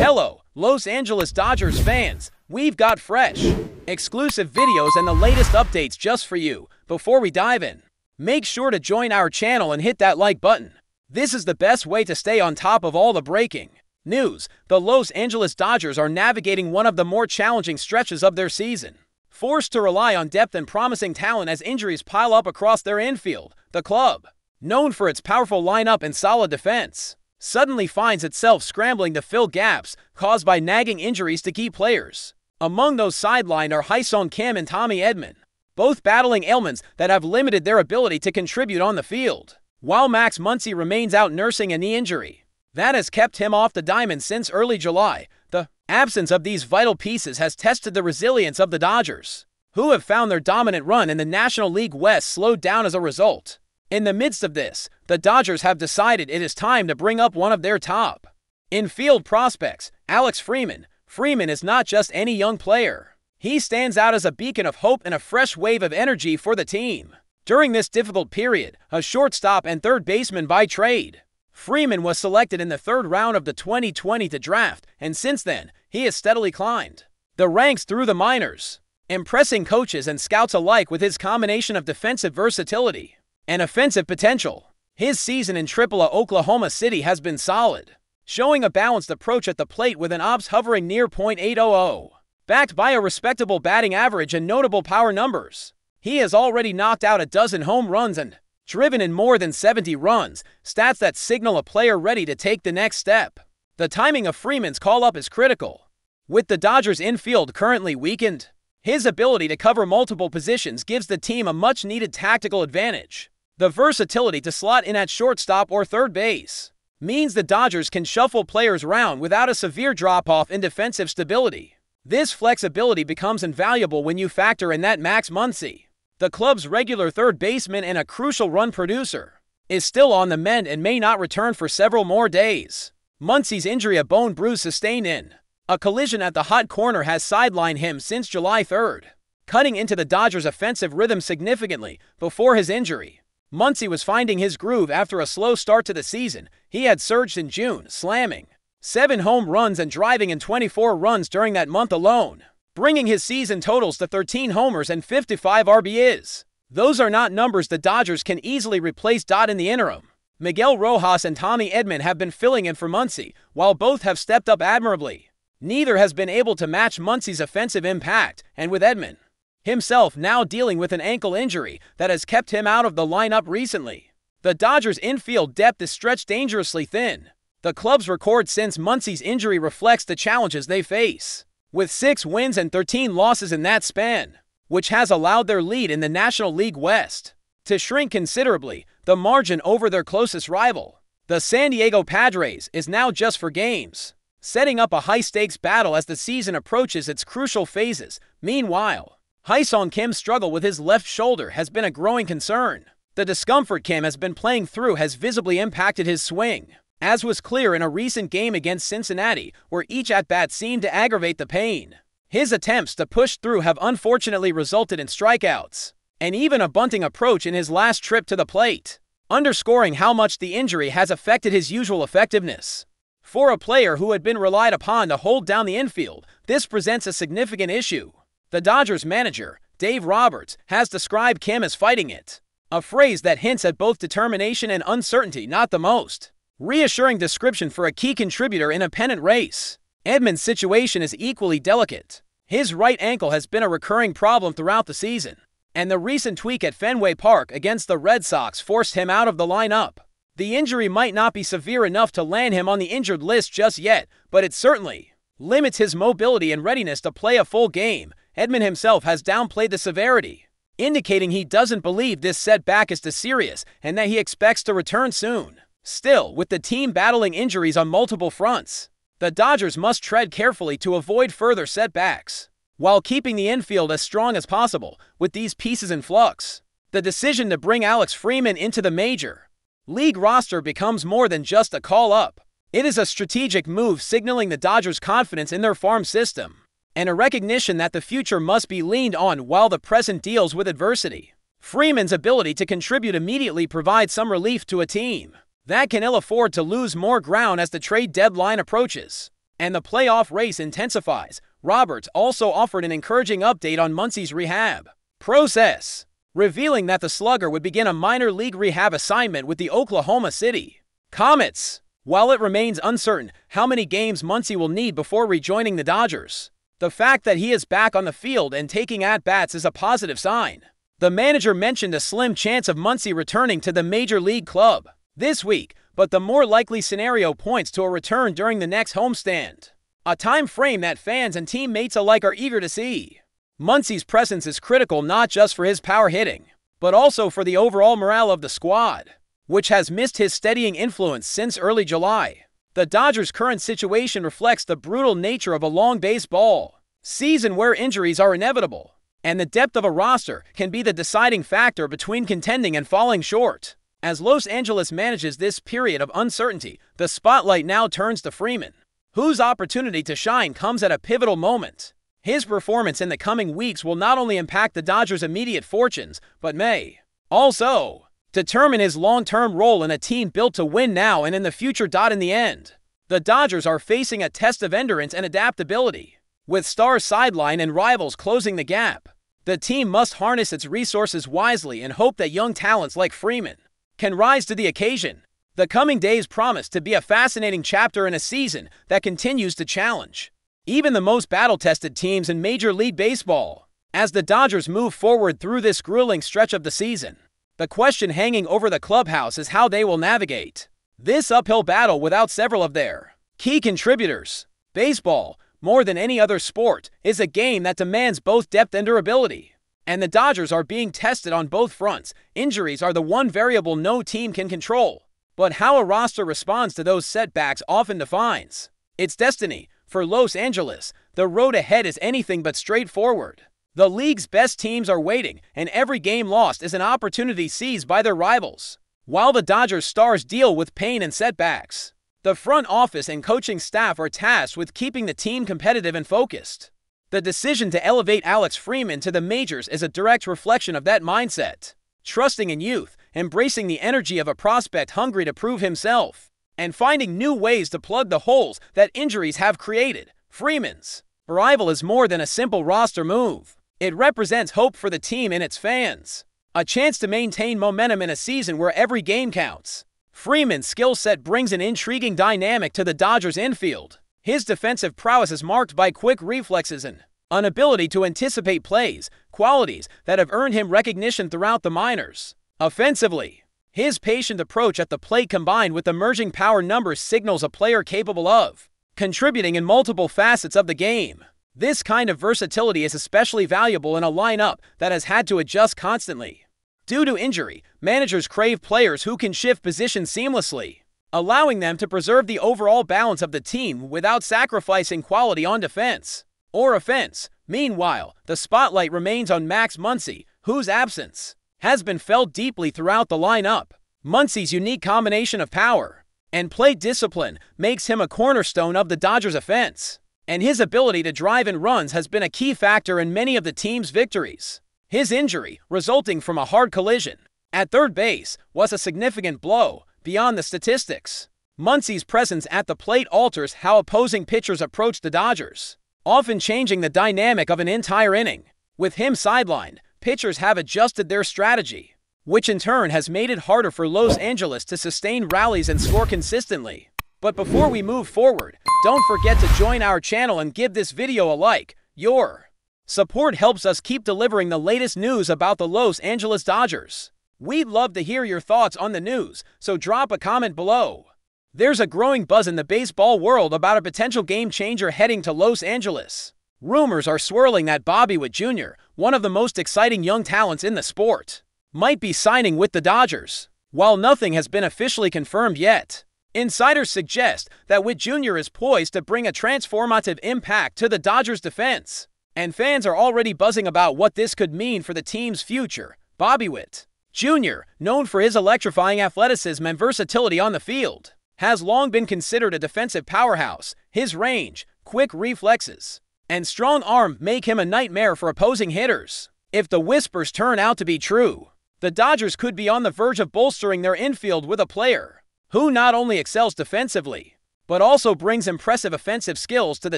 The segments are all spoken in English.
Hello, Los Angeles Dodgers fans. We've got fresh, exclusive videos and the latest updates just for you. Before we dive in, make sure to join our channel and hit that like button. This is the best way to stay on top of all the breaking news. The Los Angeles Dodgers are navigating one of the more challenging stretches of their season. Forced to rely on depth and promising talent as injuries pile up across their infield, the club, known for its powerful lineup and solid defense, suddenly finds itself scrambling to fill gaps caused by nagging injuries to key players. Among those sidelined are Ha-Seong Kim and Tommy Edman, both battling ailments that have limited their ability to contribute on the field, while Max Muncy remains out nursing a knee injury that has kept him off the diamond since early July. The absence of these vital pieces has tested the resilience of the Dodgers, who have found their dominant run in the National League West slowed down as a result. In the midst of this, the Dodgers have decided it is time to bring up one of their top infield prospects, Alex Freeman. Freeman is not just any young player. He stands out as a beacon of hope and a fresh wave of energy for the team. During this difficult period, a shortstop and third baseman by trade, Freeman was selected in the third round of the 2020 draft, and since then, he has steadily climbed the ranks through the minors, impressing coaches and scouts alike with his combination of defensive versatility and offensive potential. His season in AAA Oklahoma City has been solid, showing a balanced approach at the plate with an OPS hovering near .800, backed by a respectable batting average and notable power numbers. He has already knocked out a dozen home runs and driven in more than 70 runs, stats that signal a player ready to take the next step. The timing of Freeman's call-up is critical. With the Dodgers' infield currently weakened, his ability to cover multiple positions gives the team a much-needed tactical advantage. The versatility to slot in at shortstop or third base means the Dodgers can shuffle players around without a severe drop-off in defensive stability. This flexibility becomes invaluable when you factor in that Max Muncy, the club's regular third baseman and a crucial run producer, is still on the mend and may not return for several more days. Muncy's injury, a bone bruise sustained in a collision at the hot corner, has sidelined him since July 3rd, cutting into the Dodgers' offensive rhythm significantly. Before his injury, Muncy was finding his groove after a slow start to the season. He had surged in June, slamming 7 home runs and driving in 24 runs during that month alone, bringing his season totals to 13 homers and 55 RBIs. Those are not numbers the Dodgers can easily replace. In the interim, Miguel Rojas and Tommy Edman have been filling in for Muncy. While both have stepped up admirably, neither has been able to match Muncy's offensive impact, and with Edman himself now dealing with an ankle injury that has kept him out of the lineup recently, the Dodgers' infield depth is stretched dangerously thin. The club's record since Muncy's injury reflects the challenges they face, with 6 wins and 13 losses in that span, which has allowed their lead in the National League West to shrink considerably. The margin over their closest rival, the San Diego Padres, is now just 4 games, setting up a high-stakes battle as the season approaches its crucial phases. Meanwhile, Ha-Seong Kim's struggle with his left shoulder has been a growing concern. The discomfort Kim has been playing through has visibly impacted his swing, as was clear in a recent game against Cincinnati, where each at-bat seemed to aggravate the pain. His attempts to push through have unfortunately resulted in strikeouts, and even a bunting approach in his last trip to the plate, underscoring how much the injury has affected his usual effectiveness. For a player who had been relied upon to hold down the infield, this presents a significant issue. The Dodgers manager, Dave Roberts, has described Kim as fighting it, a phrase that hints at both determination and uncertainty, not the most reassuring description for a key contributor in a pennant race. Edman's situation is equally delicate. His right ankle has been a recurring problem throughout the season, and the recent tweak at Fenway Park against the Red Sox forced him out of the lineup. The injury might not be severe enough to land him on the injured list just yet, but it certainly limits his mobility and readiness to play a full game. Edman himself has downplayed the severity, indicating he doesn't believe this setback is too serious and that he expects to return soon. Still, with the team battling injuries on multiple fronts, the Dodgers must tread carefully to avoid further setbacks, while keeping the infield as strong as possible. With these pieces in flux, the decision to bring Alex Freeman into the major league roster becomes more than just a call-up. It is a strategic move signaling the Dodgers' confidence in their farm system, and a recognition that the future must be leaned on while the present deals with adversity. Freeman's ability to contribute immediately provides some relief to a team that can ill afford to lose more ground as the trade deadline approaches. and the playoff race intensifies, Roberts also offered an encouraging update on Muncy's rehab process, revealing that the slugger would begin a minor league rehab assignment with the Oklahoma City Comets. While it remains uncertain how many games Muncy will need before rejoining the Dodgers, the fact that he is back on the field and taking at-bats is a positive sign. The manager mentioned a slim chance of Muncy returning to the major league club this week, but the more likely scenario points to a return during the next homestand, a time frame that fans and teammates alike are eager to see. Muncy's presence is critical not just for his power hitting, but also for the overall morale of the squad, which has missed his steadying influence since early July. The Dodgers' current situation reflects the brutal nature of a long baseball season where injuries are inevitable, and the depth of a roster can be the deciding factor between contending and falling short. As Los Angeles manages this period of uncertainty, the spotlight now turns to Freeman, whose opportunity to shine comes at a pivotal moment. His performance in the coming weeks will not only impact the Dodgers' immediate fortunes, but may also determine his long-term role in a team built to win now and in the future. In the end, the Dodgers are facing a test of endurance and adaptability. With stars sidelined and rivals closing the gap, the team must harness its resources wisely and hope that young talents like Freeman can rise to the occasion. The coming days promise to be a fascinating chapter in a season that continues to challenge even the most battle-tested teams in Major League Baseball. As the Dodgers move forward through this grueling stretch of the season, the question hanging over the clubhouse is how they will navigate this uphill battle without several of their key contributors. Baseball, more than any other sport, is a game that demands both depth and durability, and the Dodgers are being tested on both fronts. Injuries are the one variable no team can control, but how a roster responds to those setbacks often defines its destiny. For Los Angeles, the road ahead is anything but straightforward. The league's best teams are waiting, and every game lost is an opportunity seized by their rivals. While the Dodgers' stars deal with pain and setbacks, the front office and coaching staff are tasked with keeping the team competitive and focused. The decision to elevate Alex Freeman to the majors is a direct reflection of that mindset, trusting in youth, embracing the energy of a prospect hungry to prove himself, and finding new ways to plug the holes that injuries have created. Freeman's arrival is more than a simple roster move. It represents hope for the team and its fans, a chance to maintain momentum in a season where every game counts. Freeman's skill set brings an intriguing dynamic to the Dodgers' infield. His defensive prowess is marked by quick reflexes and an ability to anticipate plays, qualities that have earned him recognition throughout the minors. Offensively, his patient approach at the plate combined with emerging power numbers signals a player capable of contributing in multiple facets of the game. This kind of versatility is especially valuable in a lineup that has had to adjust constantly due to injury. Managers crave players who can shift positions seamlessly, allowing them to preserve the overall balance of the team without sacrificing quality on defense or offense. Meanwhile, the spotlight remains on Max Muncy, whose absence has been felt deeply throughout the lineup. Muncy's unique combination of power and plate discipline makes him a cornerstone of the Dodgers' offense, and his ability to drive in runs has been a key factor in many of the team's victories. His injury, resulting from a hard collision at third base, was a significant blow beyond the statistics. Muncy's presence at the plate alters how opposing pitchers approach the Dodgers, often changing the dynamic of an entire inning. With him sidelined, pitchers have adjusted their strategy, which in turn has made it harder for Los Angeles to sustain rallies and score consistently. But before we move forward, don't forget to join our channel and give this video a like. Your support helps us keep delivering the latest news about the Los Angeles Dodgers. We'd love to hear your thoughts on the news, so drop a comment below. There's a growing buzz in the baseball world about a potential game-changer heading to Los Angeles. Rumors are swirling that Bobby Witt Jr., one of the most exciting young talents in the sport, might be signing with the Dodgers. While nothing has been officially confirmed yet, insiders suggest that Witt Jr. is poised to bring a transformative impact to the Dodgers' defense, and fans are already buzzing about what this could mean for the team's future. Bobby Witt Jr., known for his electrifying athleticism and versatility on the field, has long been considered a defensive powerhouse. His range, quick reflexes, and strong arm make him a nightmare for opposing hitters. If the whispers turn out to be true, the Dodgers could be on the verge of bolstering their infield with a player who not only excels defensively, but also brings impressive offensive skills to the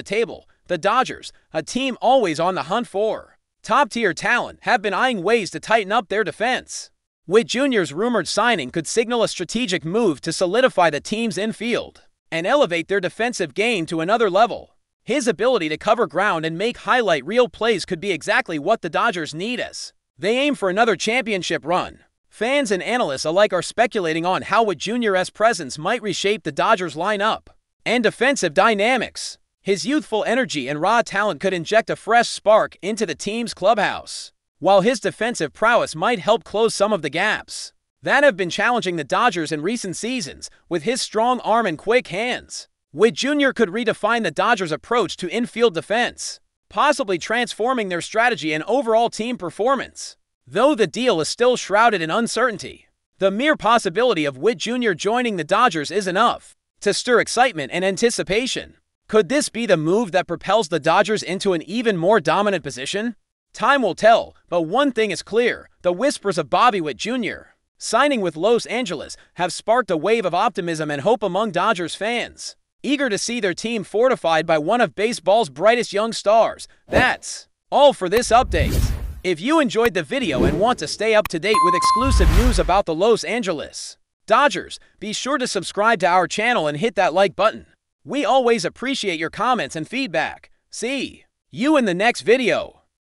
table. The Dodgers, a team always on the hunt for top-tier talent, have been eyeing ways to tighten up their defense. WITT Jr.'s rumored signing could signal a strategic move to solidify the team's infield and elevate their defensive game to another level. His ability to cover ground and make highlight reel plays could be exactly what the Dodgers need as they aim for another championship run. Fans and analysts alike are speculating on how WITT Jr.'s presence might reshape the Dodgers' lineup and defensive dynamics. His youthful energy and raw talent could inject a fresh spark into the team's clubhouse, while his defensive prowess might help close some of the gaps that have been challenging the Dodgers in recent seasons. With his strong arm and quick hands, WITT Jr. could redefine the Dodgers' approach to infield defense, possibly transforming their strategy and overall team performance. Though the deal is still shrouded in uncertainty, the mere possibility of WITT Jr. joining the Dodgers is enough to stir excitement and anticipation. Could this be the move that propels the Dodgers into an even more dominant position? Time will tell, but one thing is clear: the whispers of Bobby WITT Jr. signing with Los Angeles have sparked a wave of optimism and hope among Dodgers fans, eager to see their team fortified by one of baseball's brightest young stars. That's all for this update. If you enjoyed the video and want to stay up to date with exclusive news about the Los Angeles Dodgers, be sure to subscribe to our channel and hit that like button. We always appreciate your comments and feedback. See you in the next video.